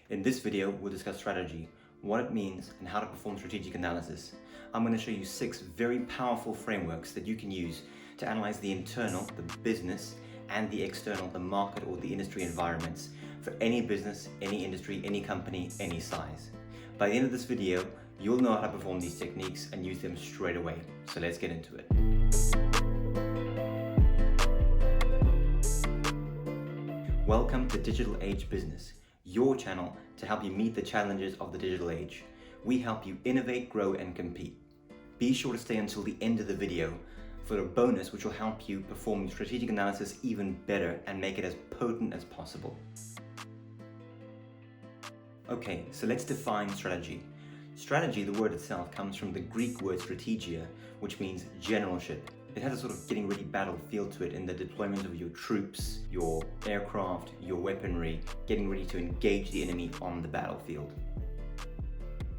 In this video, we'll discuss strategy, what it means, and how to perform strategic analysis. I'm going to show you 6 very powerful frameworks that you can use to analyze the internal, the business, and the external, the market or the industry environments for any business, any industry, any company, any size. By the end of this video, you'll know how to perform these techniques and use them straight away. So let's get into it. Welcome to Digital Age Business, your channel to help you meet the challenges of the digital age. We help you innovate, grow, and compete. Be sure to stay until the end of the video for a bonus which will help you perform strategic analysis even better and make it as potent as possible. Okay, so let's define strategy. Strategy, the word itself, comes from the Greek word strategia, which means generalship. It has a sort of getting ready battle feel to it in the deployment of your troops, your aircraft, your weaponry, getting ready to engage the enemy on the battlefield.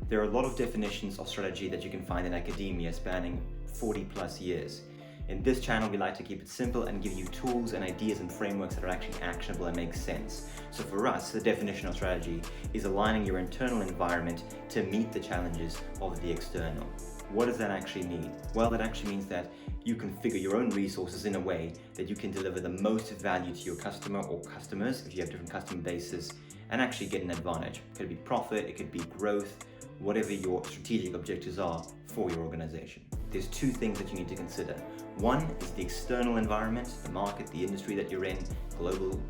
There are a lot of definitions of strategy that you can find in academia spanning 40 plus years. In this channel, we like to keep it simple and give you tools and ideas and frameworks that are actually actionable and make sense. So for us, the definition of strategy is aligning your internal environment to meet the challenges of the external. What does that actually mean? Well, that actually means that you configure your own resources in a way that you can deliver the most value to your customer or customers if you have different customer bases and actually get an advantage. It could be profit, it could be growth, whatever your strategic objectives are for your organization. There's 2 things that you need to consider. One is the external environment, the market, the industry that you're in, global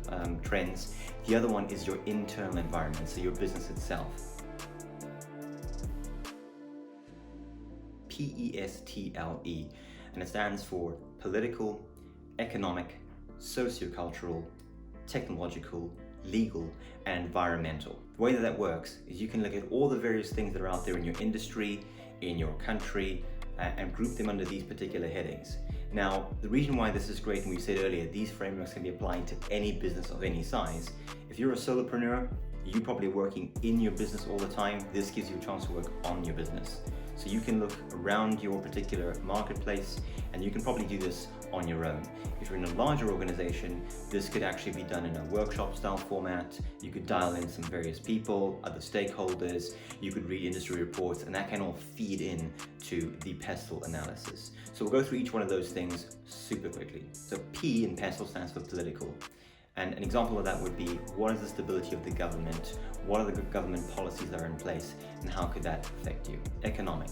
trends. The other one is your internal environment, so your business itself. PESTLE, and it stands for political, economic, sociocultural, technological, legal, and environmental. The way that works is you can look at all the various things that are out there in your industry, in your country, and group them under these particular headings. Now, the reason why this is great, and we said earlier, these frameworks can be applied to any business of any size. If you're a solopreneur, you're probably working in your business all the time. This gives you a chance to work on your business. So you can look around your particular marketplace and you can probably do this on your own. If you're in a larger organization, this could actually be done in a workshop style format. You could dial in some various people, other stakeholders, you could read industry reports, and that can all feed in to the PESTLE analysis. So we'll go through each one of those things super quickly. So P in PESTLE stands for political. And an example of that would be, what is the stability of the government? What are the government policies that are in place? And how could that affect you? Economic.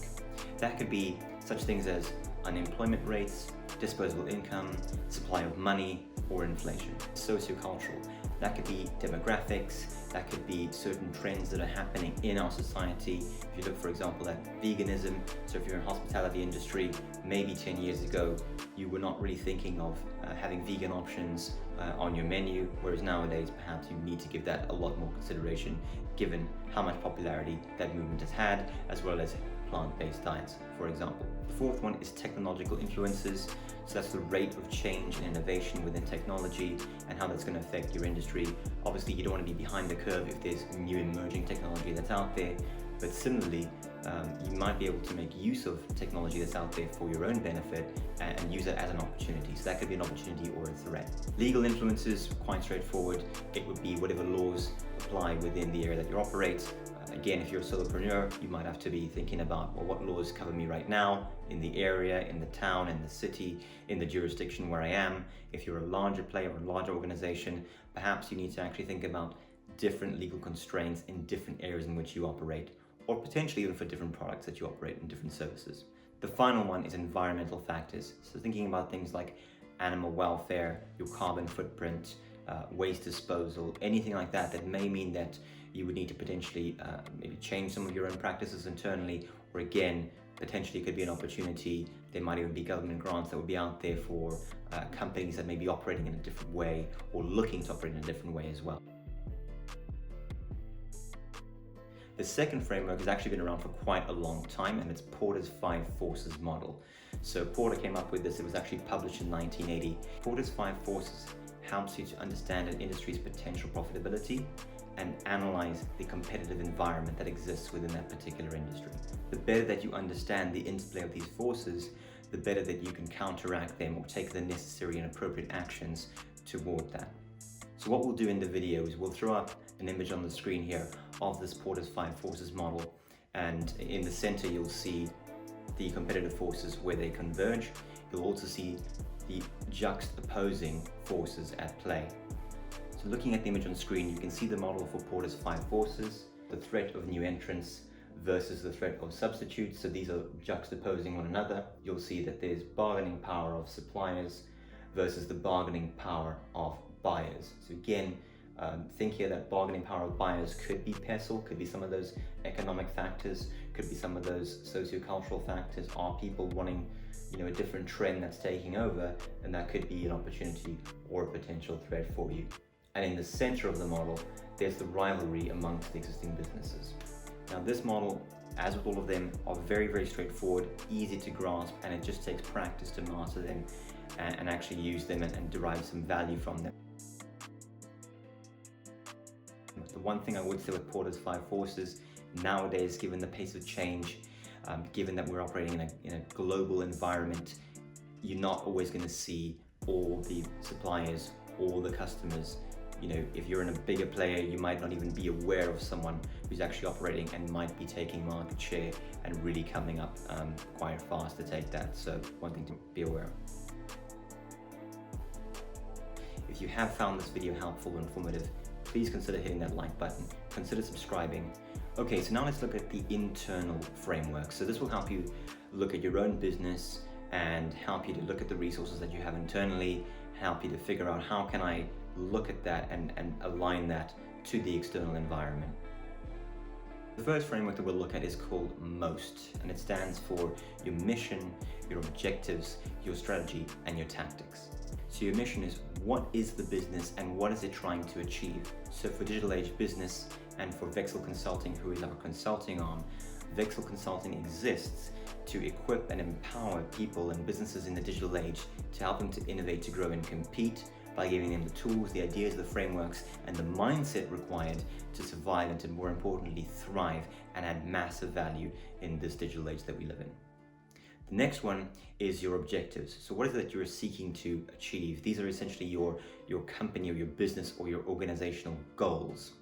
That could be such things as unemployment rates, disposable income, supply of money, or inflation. Sociocultural. That could be demographics, that could be certain trends that are happening in our society. If you look, for example, at veganism, so if you're in the hospitality industry, maybe 10 years ago, you were not really thinking of having vegan options on your menu, whereas nowadays perhaps you need to give that a lot more consideration given how much popularity that movement has had, as well as plant-based diets, for example. The 4th one is technological influences. So that's the rate of change and innovation within technology and how that's going to affect your industry. Obviously, you don't want to be behind the curve if there's new emerging technology that's out there, but similarly, you might be able to make use of technology that's out there for your own benefit and use it as an opportunity. So that could be an opportunity or a threat. Legal influences, quite straightforward. It would be whatever laws apply within the area that you operate. Again, if you're a solopreneur, you might have to be thinking about, well, what laws cover me right now in the area, in the town, in the city, in the jurisdiction where I am. If you're a larger player or a larger organization, perhaps you need to actually think about different legal constraints in different areas in which you operate, or potentially even for different products that you operate and different services. The final one is environmental factors. So thinking about things like animal welfare, your carbon footprint, waste disposal, anything like that that may mean that you would need to potentially maybe change some of your own practices internally, or again, potentially it could be an opportunity. There might even be government grants that would be out there for companies that may be operating in a different way or looking to operate in a different way as well. The second framework has actually been around for quite a long time, and it's Porter's 5 Forces model. So Porter came up with this. It was actually published in 1980. Porter's 5 Forces helps you to understand an industry's potential profitability and analyze the competitive environment that exists within that particular industry. The better that you understand the interplay of these forces, the better that you can counteract them or take the necessary and appropriate actions toward that. So what we'll do in the video is we'll throw up an image on the screen here of this Porter's 5 forces model, and in the center you'll see the competitive forces where they converge. You'll also see the juxtaposing forces at play. So looking at the image on screen, you can see the model for Porter's 5 forces, the threat of new entrants versus the threat of substitutes. So these are juxtaposing one another. You'll see that there's bargaining power of suppliers versus the bargaining power of buyers. So again, think here that bargaining power of buyers could be PESTLE, could be some of those economic factors, could be some of those sociocultural factors. Are people wanting, a different trend that's taking over, and that could be an opportunity or a potential threat for you. And in the center of the model, there's the rivalry amongst the existing businesses. Now this model, as with all of them, are very, very straightforward, easy to grasp, and it just takes practice to master them and actually use them and derive some value from them. The one thing I would say with Porter's 5 forces, nowadays, given the pace of change, given that we're operating in a global environment, you're not always going to see all the suppliers, all the customers. If you're in a bigger player, you might not even be aware of someone who's actually operating and might be taking market share and really coming up quite fast to take that. So one thing to be aware of. If you have found this video helpful or informative, please consider hitting that like button, consider subscribing. Okay, so now let's look at the internal framework. So this will help you look at your own business and help you to look at the resources that you have internally, help you to figure out how can I look at that and align that to the external environment. The first framework that we'll look at is called MOST, and it stands for your mission, your objectives, your strategy, and your tactics. So your mission is, what is the business and what is it trying to achieve? So for Digital Age Business and for Vexel Consulting, who is our consulting arm, Vexel Consulting exists to equip and empower people and businesses in the digital age to help them to innovate, to grow and compete by giving them the tools, the ideas, the frameworks, and the mindset required to survive and to, more importantly, thrive and add massive value in this digital age that we live in. The next one is your objectives. So what is it that you're seeking to achieve? These are essentially your company or your business or your organizational goals.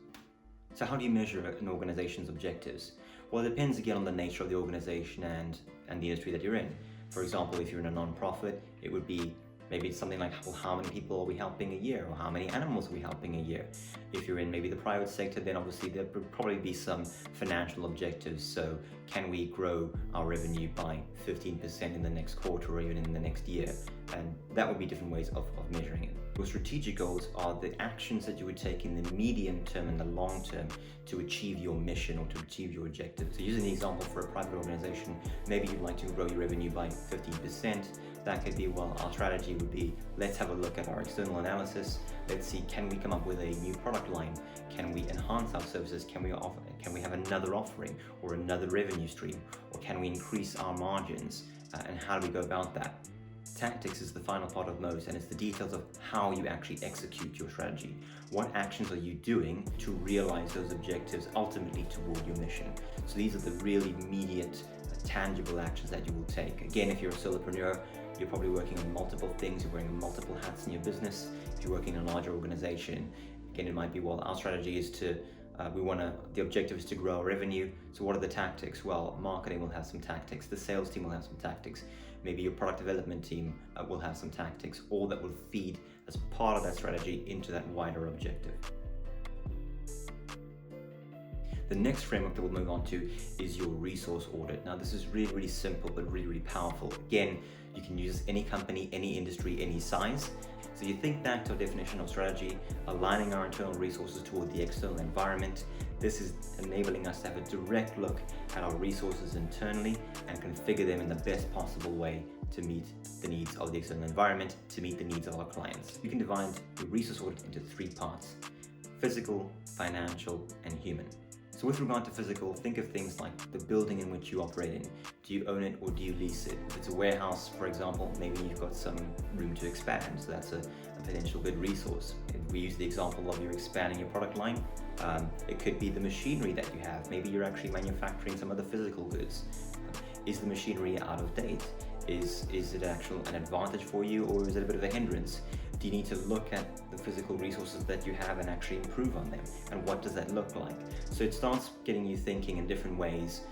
So how do you measure an organization's objectives? Well, it depends again on the nature of the organization and the industry that you're in. For example, if you're in a non-profit, it would be maybe something like, well, how many people are we helping a year, or how many animals are we helping a year? If you're in maybe the private sector, then obviously there would probably be some financial objectives. So can we grow our revenue by 15% in the next quarter or even in the next year? And that would be different ways of measuring it. Your strategic goals are the actions that you would take in the medium term and the long term to achieve your mission or to achieve your objective. So using the example for a private organization, maybe you'd like to grow your revenue by 15%. That could be, well, our strategy would be, let's have a look at our external analysis. Let's see, can we come up with a new product line? Can we enhance our services? Can we have another offering or another revenue stream? Or can we increase our margins? And how do we go about that? Tactics is the final part of MOST, and it's the details of how you actually execute your strategy. What actions are you doing to realize those objectives ultimately toward your mission? So these are the really immediate, tangible actions that you will take. Again, if you're a solopreneur, you're probably working on multiple things, you're wearing multiple hats in your business. If you're working in a larger organization, again, it might be, well, our strategy is to, the objective is to grow our revenue. So what are the tactics? Well, marketing will have some tactics, the sales team will have some tactics, maybe your product development team will have some tactics, all that will feed as part of that strategy into that wider objective. The next framework that we'll move on to is your resource audit. Now, this is really, really simple, but really, really powerful. Again, you can use any company, any industry, any size. So you think back to our definition of strategy, aligning our internal resources toward the external environment. This is enabling us to have a direct look at our resources internally and configure them in the best possible way to meet the needs of the external environment, to meet the needs of our clients. You can divide your resource audit into 3 parts: physical, financial, and human. So with regard to physical, think of things like the building in which you operate in. Do you own it or do you lease it? If it's a warehouse, for example, maybe you've got some room to expand, so that's a potential good resource. If we use the example of you're expanding your product line, it could be the machinery that you have. Maybe you're actually manufacturing some of the physical goods. Is the machinery out of date? Is it an advantage for you, or is it a bit of a hindrance? Do you need to look at the physical resources that you have and actually improve on them? And what does that look like? So it starts getting you thinking in different ways.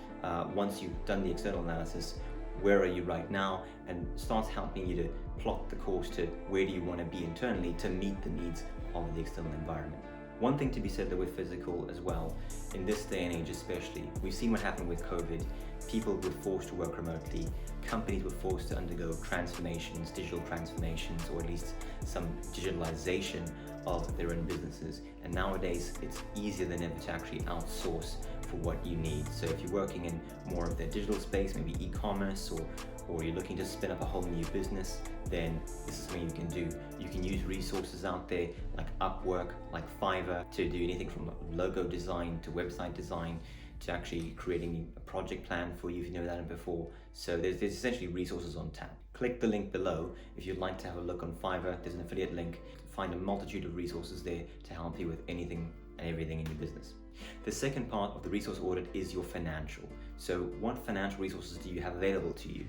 Once you've done the external analysis, where are you right now? And starts helping you to plot the course to where do you want to be internally to meet the needs of the external environment. One thing to be said though with physical as well, in this day and age especially, we've seen what happened with COVID. People were forced to work remotely, companies were forced to undergo transformations, digital transformations, or at least some digitalization of their own businesses. And nowadays, it's easier than ever to actually outsource for what you need. So if you're working in more of the digital space, maybe e-commerce, or you're looking to spin up a whole new business, then this is something you can do. You can use resources out there like Upwork, like Fiverr, to do anything from logo design to website design to actually creating a project plan for you if you've never done it before. So there's essentially resources on tap. Click the link below if you'd like to have a look on Fiverr. There's an affiliate link. Find a multitude of resources there to help you with anything and everything in your business. The second part of the resource audit is your financial. So what financial resources do you have available to you?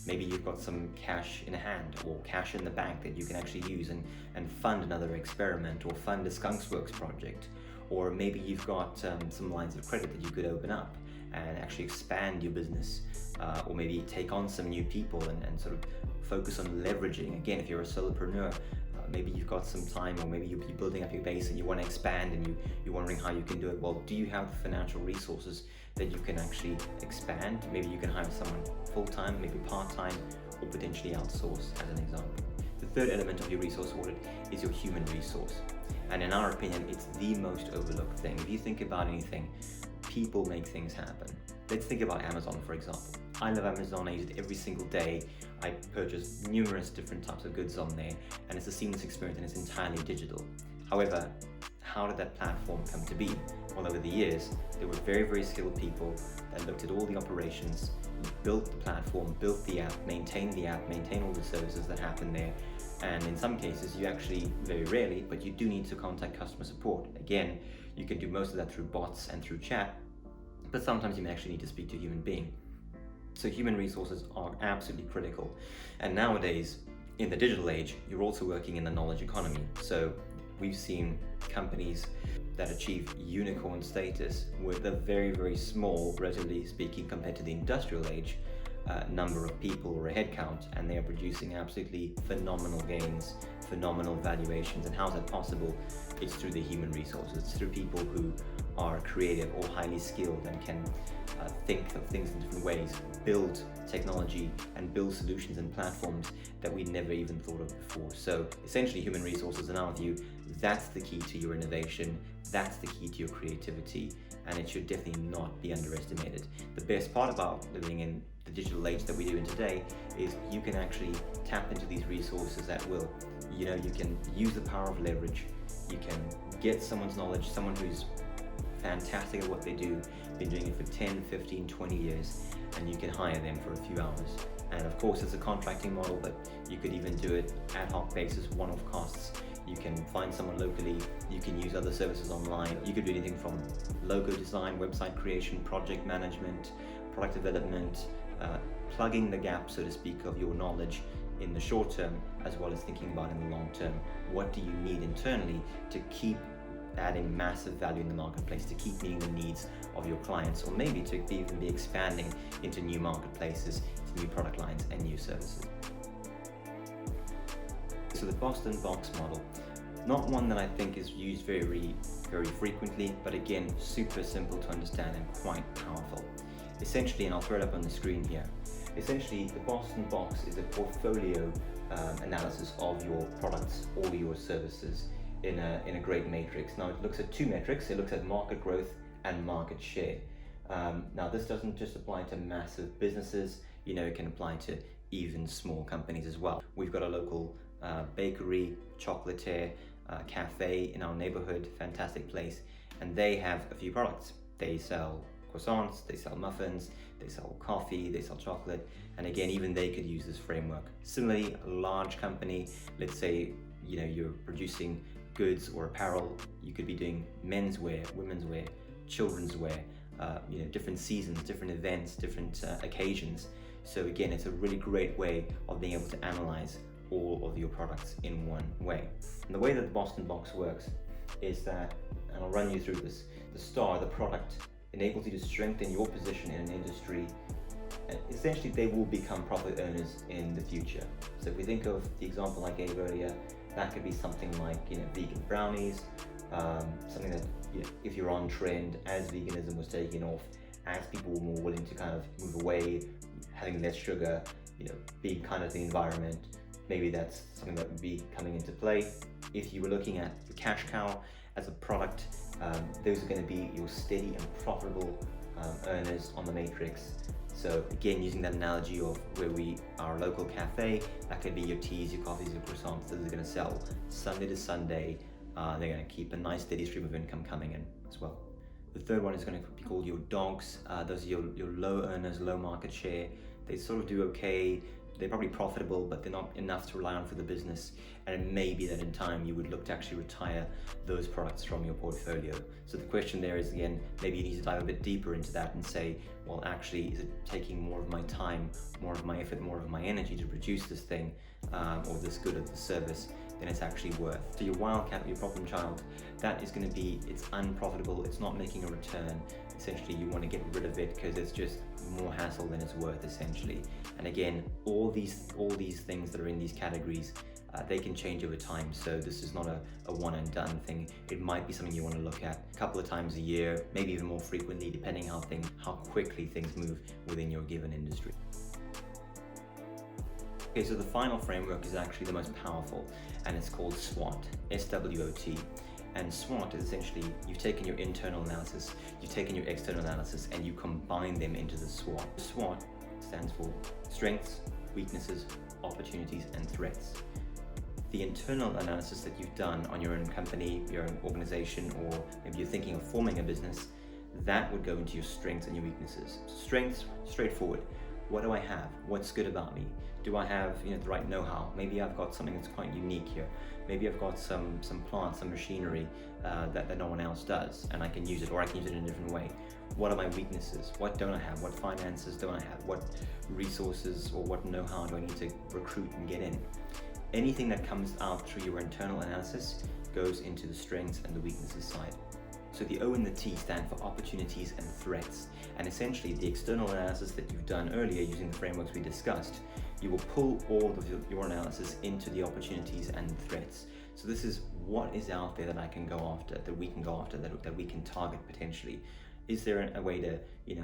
Maybe you've got some cash in hand or cash in the bank that you can actually use and fund another experiment or fund a Skunksworks project. Or maybe you've got some lines of credit that you could open up and actually expand your business, or maybe take on some new people and sort of focus on leveraging. Again, if you're a solopreneur, maybe you've got some time, or maybe you're building up your base and you want to expand and you're wondering how you can do it. Well, do you have the financial resources that you can actually expand? Maybe you can hire someone full-time, maybe part-time, or potentially outsource as an example. The third element of your resource audit is your human resource. And in our opinion, it's the most overlooked thing. If you think about anything, people make things happen. Let's think about Amazon, for example. I love Amazon, I use it every single day. I purchase numerous different types of goods on there, and it's a seamless experience and it's entirely digital. However, how did that platform come to be? Well, over the years, there were very, very skilled people that looked at all the operations, built the platform, built the app, maintained all the services that happen there. And in some cases, you actually, very rarely, but you do need to contact customer support. Again, you can do most of that through bots and through chat, but sometimes you may actually need to speak to a human being. So human resources are absolutely critical. And nowadays, in the digital age, you're also working in the knowledge economy. So we've seen companies that achieve unicorn status with a very, very small, relatively speaking, compared to the industrial age, number of people or a headcount, and they are producing absolutely phenomenal gains, phenomenal valuations. And how is that possible? It's through the human resources. It's through people who are creative or highly skilled and can think of things in different ways, build technology and build solutions and platforms that we never even thought of before. So essentially, human resources, in our view, that's the key to your innovation, that's the key to your creativity, and it should definitely not be underestimated. The best part about living in the digital age that we do in today is you can actually tap into these resources at will. You can use the power of leverage. You can get someone's knowledge, someone who's fantastic at what they do, been doing it for 10, 15, 20 years, and you can hire them for a few hours. And of course, it's a contracting model, but you could even do it ad hoc basis, one-off costs. You can find someone locally, you can use other services online. You could do anything from logo design, website creation, project management, product development, plugging the gap, so to speak, of your knowledge in the short term, as well as thinking about in the long term. What do you need internally to keep adding massive value in the marketplace, to keep meeting the needs of your clients, or maybe to even be expanding into new marketplaces, to new product lines and new services. So the Boston box model, not one that I think is used very, very frequently, but again, super simple to understand and quite powerful. Essentially, and I'll throw it up on the screen here, essentially the Boston box is a portfolio analysis of your products or your services in a great matrix. Now it looks at two metrics. It looks at market growth and market share. Now this doesn't just apply to massive businesses, it can apply to even small companies as well. We've got a local bakery, chocolatier, cafe in our neighborhood, fantastic place, and they have a few products. They sell croissants, they sell muffins, they sell coffee, they sell chocolate, and again, even they could use this framework. Similarly, a large company, let's say, you're producing goods or apparel, you could be doing menswear, women's wear, children's wear, different seasons, different events, different occasions. So again, it's a really great way of being able to analyze all of your products in one way. And the way that the Boston box works is that, and I'll run you through this, the star, the product, enables you to strengthen your position in an industry, and essentially they will become profit earners in the future. So if we think of the example I gave earlier, that could be something like, vegan brownies, something that, if you're on trend, as veganism was taking off, as people were more willing to kind of move away, having less sugar, being kind of the environment, maybe that's something that would be coming into play. If you were looking at the cash cow as a product, those are going to be your steady and profitable earners on the matrix. So again, using that analogy of where we are a local cafe, that could be your teas, your coffees, your croissants. Those are going to sell Sunday to Sunday. They're going to keep a nice steady stream of income coming in as well. The third one is going to be called your dogs. Those are your low earners, low market share. They sort of do okay. They're probably profitable, but they're not enough to rely on for the business. And it may be that in time you would look to actually retire those products from your portfolio. So the question there is, again, maybe you need to dive a bit deeper into that and say, well, actually, is it taking more of my time, more of my effort, more of my energy to produce this thing, or this good or this service, than it's actually worth? So your wildcat, your problem child, that is going to be, it's unprofitable, it's not making a return. Essentially, you want to get rid of it because it's just more hassle than it's worth, essentially. And again, all these things that are in these categories, they can change over time. So this is not a one and done thing. It might be something you want to look at a couple of times a year, maybe even more frequently, depending how quickly things move within your given industry. Okay, so the final framework is actually the most powerful, and it's called SWOT, S-W-O-T. And SWOT is essentially, you've taken your internal analysis, you've taken your external analysis, and you combine them into the SWOT. SWOT stands for strengths, weaknesses, opportunities, and threats. The internal analysis that you've done on your own company, your own organization, or maybe you're thinking of forming a business, that would go into your strengths and your weaknesses. Strengths, straightforward. What do I have? What's good about me? Do I have the right know-how? Maybe I've got something that's quite unique here. Maybe I've got some plants, some machinery that no one else does, and I can use it, or I can use it in a different way. What are my weaknesses? What don't I have? What finances don't I have? What resources or what know-how do I need to recruit and get in? Anything that comes out through your internal analysis goes into the strengths and the weaknesses side. So the O and the T stand for opportunities and threats. And essentially the external analysis that you've done earlier using the frameworks we discussed, you will pull all of your analysis into the opportunities and threats. So this is what is out there that I can go after, that we can go after, that we can target potentially. Is there a way to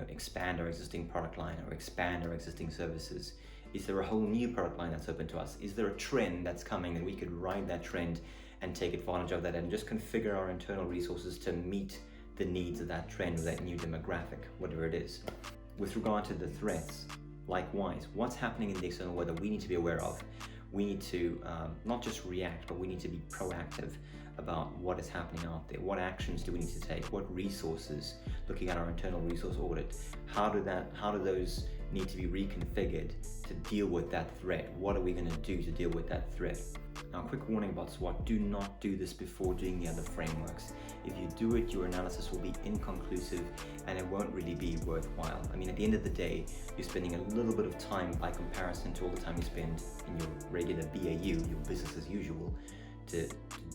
expand our existing product line or expand our existing services? Is there a whole new product line that's open to us? Is there a trend that's coming that we could ride that trend and take advantage of that and just configure our internal resources to meet the needs of that trend or that new demographic, whatever it is? With regard to the threats, likewise, what's happening in the external world that we need to be aware of? We need to not just react, but we need to be proactive about what is happening out there. What actions do we need to take? What resources? Looking at our internal resource audit, how do those need to be reconfigured to deal with that threat? What are we going to do to deal with that threat? Now, a quick warning about SWOT: do not do this before doing the other frameworks. If you do it, your analysis will be inconclusive and it won't really be worthwhile. I mean, at the end of the day, you're spending a little bit of time by comparison to all the time you spend in your regular BAU, your business as usual, to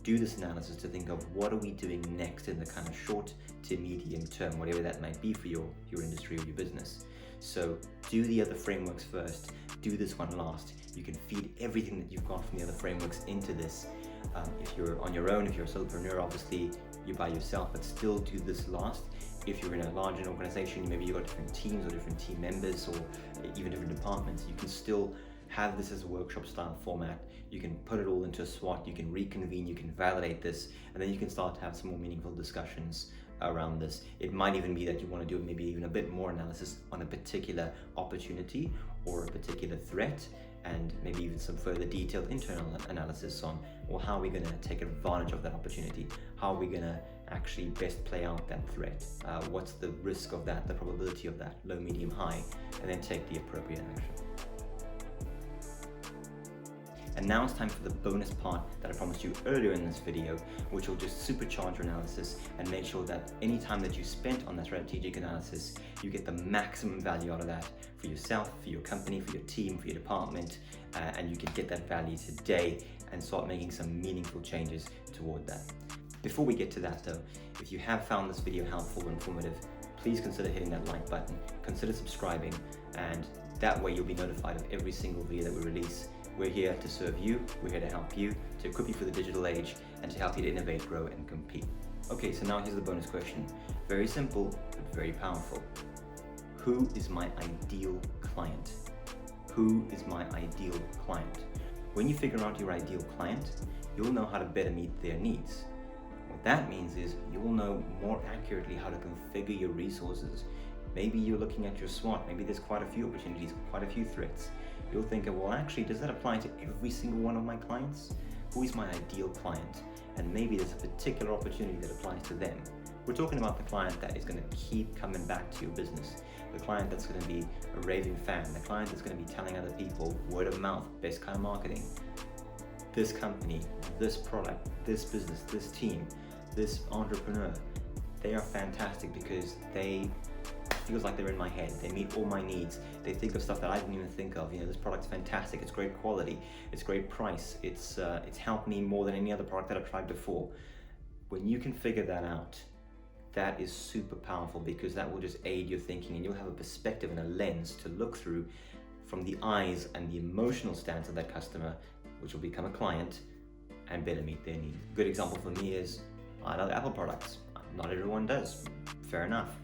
do this analysis, to think of what are we doing next in the kind of short to medium term, whatever that might be for your industry or your business. So do the other frameworks first, do this one last. You can feed everything that you've got from the other frameworks into this. If you're on your own, if you're a solopreneur, obviously you're by yourself, but still do this last. If you're in a larger organization, maybe you've got different teams or different team members or even different departments, you can still have this as a workshop style format. You can put it all into a SWOT, you can reconvene, you can validate this, and then you can start to have some more meaningful discussions around this. It might even be that you want to do maybe even a bit more analysis on a particular opportunity or a particular threat, and maybe even some further detailed internal analysis on, well, how are we going to take advantage of that opportunity? How are we going to actually best play out that threat? What's the risk of that, the probability of that, low, medium, high, and then take the appropriate action. And now it's time for the bonus part that I promised you earlier in this video, which will just supercharge your analysis and make sure that any time that you spent on that strategic analysis, you get the maximum value out of that for yourself, for your company, for your team, for your department, and you can get that value today and start making some meaningful changes toward that. Before we get to that though, if you have found this video helpful or informative, please consider hitting that like button, consider subscribing, and that way you'll be notified of every single video that we release. We're here to serve you, we're here to help you, to equip you for the digital age, and to help you to innovate, grow, and compete. Okay, so now here's the bonus question. Very simple, but very powerful. Who is my ideal client? Who is my ideal client? When you figure out your ideal client, you'll know how to better meet their needs. What that means is you will know more accurately how to configure your resources. Maybe you're looking at your Swot, maybe there's quite a few opportunities, quite a few threats. You'll think, well, actually, does that apply to every single one of my clients? Who is my ideal client? And maybe there's a particular opportunity that applies to them. We're talking about the client that is going to keep coming back to your business, the client that's going to be a raving fan, the client that's going to be telling other people, word of mouth, best kind of marketing. This company, this product, this business, this team, this entrepreneur, they are fantastic because they feels like they're in my head. They meet all my needs. They think of stuff that I didn't even think of. You know, this product's fantastic. It's great quality. It's great price. It's helped me more than any other product that I've tried before. When you can figure that out, that is super powerful because that will just aid your thinking and you'll have a perspective and a lens to look through from the eyes and the emotional stance of that customer, which will become a client and better meet their needs. A good example for me is I love Apple products. Not everyone does. Fair enough.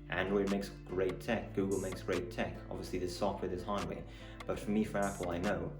Android makes great tech, Google makes great tech. Obviously there's software, there's hardware. But for me, for Apple, I know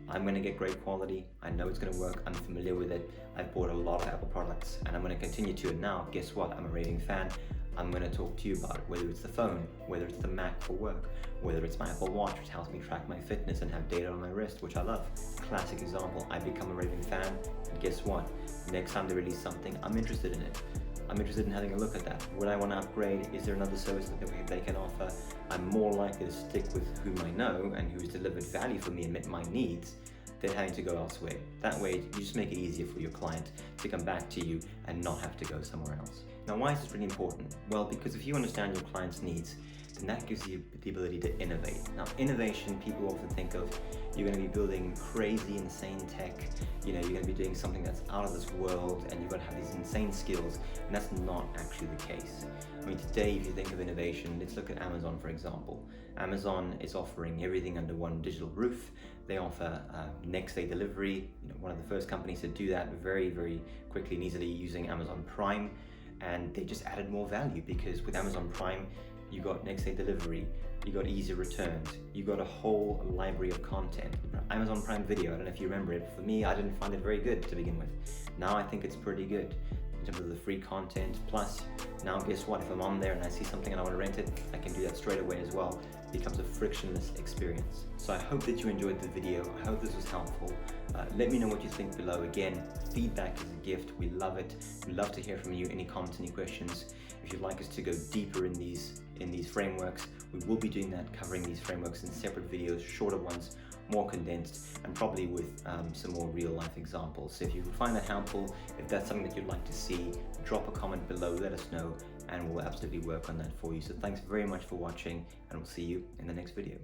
I'm gonna get great quality. I know it's gonna work, I'm familiar with it. I've bought a lot of Apple products and I'm gonna continue to. And now, guess what? I'm a raving fan. I'm gonna talk to you about it, whether it's the phone, whether it's the Mac for work, whether it's my Apple Watch, which helps me track my fitness and have data on my wrist, which I love. Classic example, I become a raving fan, and guess what? Next time they release something, I'm interested in it. I'm interested in having a look at that. Would I want to upgrade? Is there another service that they can offer? I'm more likely to stick with whom I know and who's delivered value for me and met my needs than having to go elsewhere. That way, you just make it easier for your client to come back to you and not have to go somewhere else. Now, why is this really important? Well, because if you understand your client's needs, then that gives you the ability to innovate. Now, innovation, people often think of, you're going to be building crazy, insane tech, you're going to be doing something that's out of this world, and you've got to have these insane skills, and that's not actually the case. I mean, today, if you think of innovation, let's look at Amazon, for example. Amazon is offering everything under one digital roof. They offer next day delivery, one of the first companies to do that very, very quickly and easily using Amazon Prime, and they just added more value because with Amazon Prime, you got next day delivery, you got easy returns, you got a whole library of content. Amazon Prime Video, I don't know if you remember it, for me, I didn't find it very good to begin with. Now I think it's pretty good in terms of the free content. Plus, now guess what, if I'm on there and I see something and I want to rent it, I can do that straight away as well. It becomes a frictionless experience. So I hope that you enjoyed the video. I hope this was helpful. Let me know what you think below. Again, feedback is a gift. We love it. We love to hear from you. Any comments, any questions. If you'd like us to go deeper in these frameworks, we will be doing that, covering these frameworks in separate videos, shorter ones, more condensed, and probably with some more real life examples. So if you find that helpful, if that's something that you'd like to see, drop a comment below, let us know, and we'll absolutely work on that for you. So thanks very much for watching, and we'll see you in the next video.